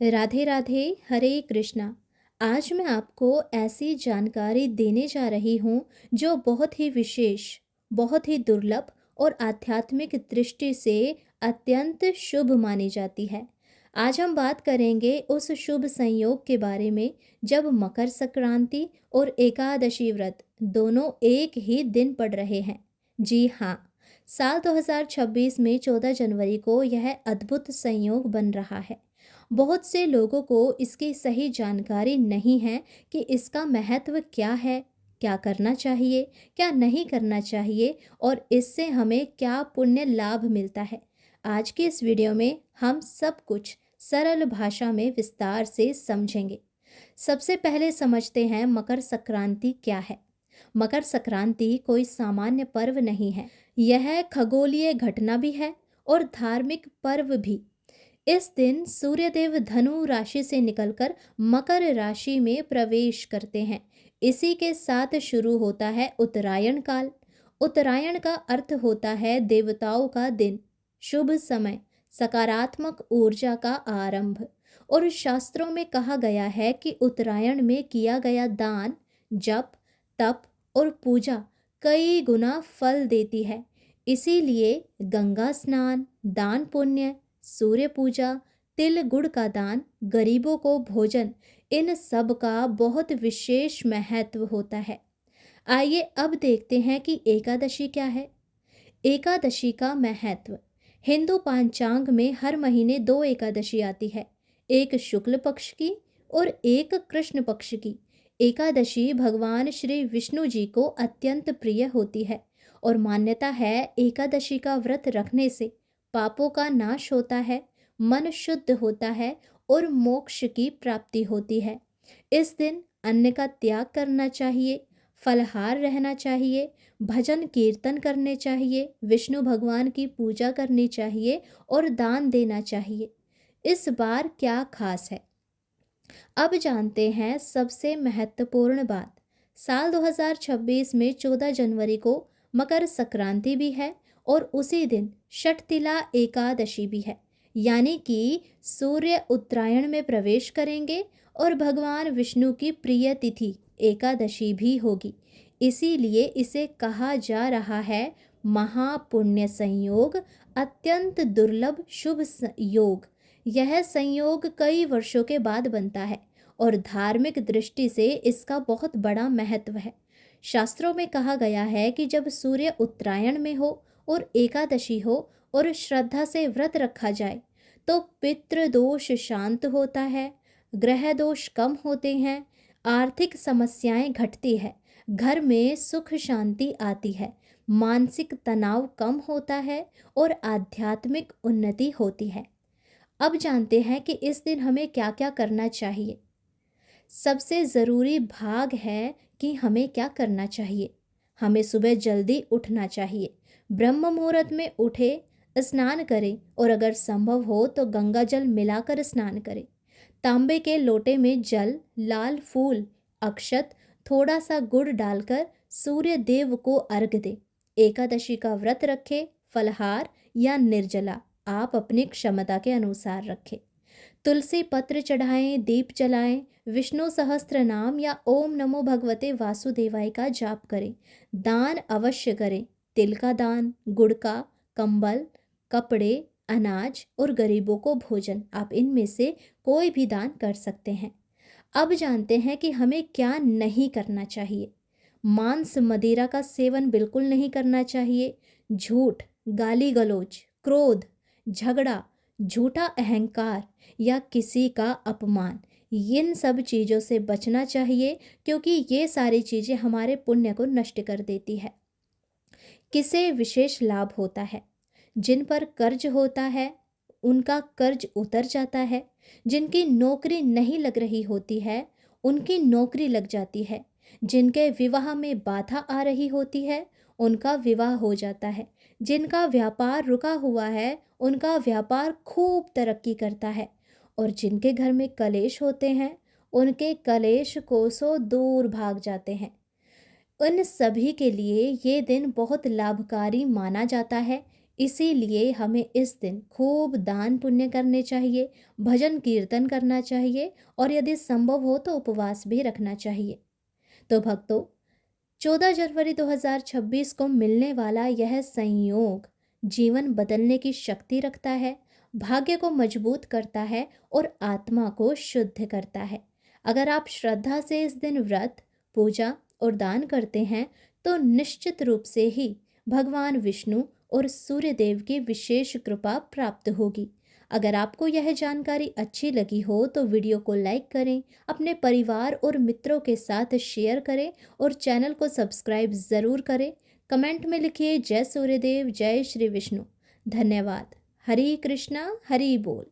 राधे राधे। हरे कृष्णा। आज मैं आपको ऐसी जानकारी देने जा रही हूँ जो बहुत ही विशेष, बहुत ही दुर्लभ और आध्यात्मिक दृष्टि से अत्यंत शुभ मानी जाती है। आज हम बात करेंगे उस शुभ संयोग के बारे में जब मकर संक्रांति और एकादशी व्रत दोनों एक ही दिन पड़ रहे हैं। जी हाँ, साल 2026 में 14 जनवरी को यह अद्भुत संयोग बन रहा है। बहुत से लोगों को इसकी सही जानकारी नहीं है कि इसका महत्व क्या है, क्या करना चाहिए, क्या नहीं करना चाहिए और इससे हमें क्या पुण्य लाभ मिलता है। आज के इस वीडियो में हम सब कुछ सरल भाषा में विस्तार से समझेंगे। सबसे पहले समझते हैं मकर संक्रांति क्या है। मकर संक्रांति कोई सामान्य पर्व नहीं है, यह खगोलीय घटना भी है और धार्मिक पर्व भी। इस दिन सूर्यदेव धनु राशि से निकलकर मकर राशि में प्रवेश करते हैं। इसी के साथ शुरू होता है उत्तरायण काल। उत्तरायण का अर्थ होता है देवताओं का दिन, शुभ समय, सकारात्मक ऊर्जा का आरंभ। और शास्त्रों में कहा गया है कि उत्तरायण में किया गया दान, जप, तप और पूजा कई गुना फल देती है। इसीलिए गंगा स्नान, दान पुण्य, सूर्य पूजा, तिल गुड़ का दान, गरीबों को भोजन, इन सब का बहुत विशेष महत्व होता है। आइए अब देखते हैं कि एकादशी क्या है। एकादशी का महत्व। हिंदू पांचांग में हर महीने 2 एकादशी आती है, एक शुक्ल पक्ष की और एक कृष्ण पक्ष की। एकादशी भगवान श्री विष्णु जी को अत्यंत प्रिय होती है और मान्यता है एकादशी का व्रत रखने से पापों का नाश होता है, मन शुद्ध होता है और मोक्ष की प्राप्ति होती है। इस दिन अन्न का त्याग करना चाहिए, फलहार रहना चाहिए, भजन कीर्तन करने चाहिए, विष्णु भगवान की पूजा करनी चाहिए और दान देना चाहिए। इस बार क्या खास है, अब जानते हैं सबसे महत्वपूर्ण बात। साल 2026 में 14 जनवरी को मकर संक्रांति भी है और उसी दिन षटतिला एकादशी भी है, यानी कि सूर्य उत्तरायण में प्रवेश करेंगे और भगवान विष्णु की प्रिय तिथि एकादशी भी होगी। इसीलिए इसे कहा जा रहा है महापुण्य संयोग, अत्यंत दुर्लभ शुभ योग। यह संयोग कई वर्षों के बाद बनता है और धार्मिक दृष्टि से इसका बहुत बड़ा महत्व है। शास्त्रों में कहा गया है कि जब सूर्य उत्तरायण में हो और एकादशी हो और श्रद्धा से व्रत रखा जाए तो पितृदोष शांत होता है, ग्रह दोष कम होते हैं, आर्थिक समस्याएं घटती है, घर में सुख शांति आती है, मानसिक तनाव कम होता है और आध्यात्मिक उन्नति होती है। अब जानते हैं कि इस दिन हमें क्या क्या करना चाहिए। सबसे ज़रूरी भाग है कि हमें क्या करना चाहिए। हमें सुबह जल्दी उठना चाहिए, ब्रह्म मुहूर्त में उठे, स्नान करें और अगर संभव हो तो गंगा जल मिलाकर स्नान करें। तांबे के लोटे में जल, लाल फूल, अक्षत, थोड़ा सा गुड़ डालकर सूर्य देव को अर्घ दें। एकादशी का व्रत रखें, फलहार या निर्जला आप अपनी क्षमता के अनुसार रखें। तुलसी पत्र चढ़ाएं, दीप जलाएं, विष्णु सहस्त्र नाम या ओम नमो भगवते वासुदेवाय का जाप करें। दान अवश्य करें, तिल का दान, गुड़ का, कंबल, कपड़े, अनाज और गरीबों को भोजन, आप इनमें से कोई भी दान कर सकते हैं। अब जानते हैं कि हमें क्या नहीं करना चाहिए। मांस मदिरा का सेवन बिल्कुल नहीं करना चाहिए। झूठ, गाली गलौज, क्रोध, झगड़ा, झूठा अहंकार या किसी का अपमान, इन सब चीज़ों से बचना चाहिए क्योंकि ये सारी चीज़ें हमारे पुण्य को नष्ट कर देती है। किसे विशेष लाभ होता है? जिन पर कर्ज होता है उनका कर्ज उतर जाता है, जिनकी नौकरी नहीं लग रही होती है उनकी नौकरी लग जाती है, जिनके विवाह में बाधा आ रही होती है उनका विवाह हो जाता है, जिनका व्यापार रुका हुआ है उनका व्यापार खूब तरक्की करता है और जिनके घर में कलेश होते हैं उनके कलेश कोसों दूर भाग जाते हैं। उन सभी के लिए ये दिन बहुत लाभकारी माना जाता है। इसीलिए हमें इस दिन खूब दान पुण्य करने चाहिए, भजन कीर्तन करना चाहिए और यदि संभव हो तो उपवास भी रखना चाहिए। तो भक्तों, 14 जनवरी 2026 को मिलने वाला यह संयोग जीवन बदलने की शक्ति रखता है, भाग्य को मजबूत करता है और आत्मा को शुद्ध करता है। अगर आप श्रद्धा से इस दिन व्रत, पूजा और दान करते हैं तो निश्चित रूप से ही भगवान विष्णु और सूर्य देव की विशेष कृपा प्राप्त होगी। अगर आपको यह जानकारी अच्छी लगी हो तो वीडियो को लाइक करें, अपने परिवार और मित्रों के साथ शेयर करें और चैनल को सब्सक्राइब ज़रूर करें। कमेंट में लिखिए जय सूर्यदेव, जय श्री विष्णु। धन्यवाद। हरि कृष्णा, हरि बोल।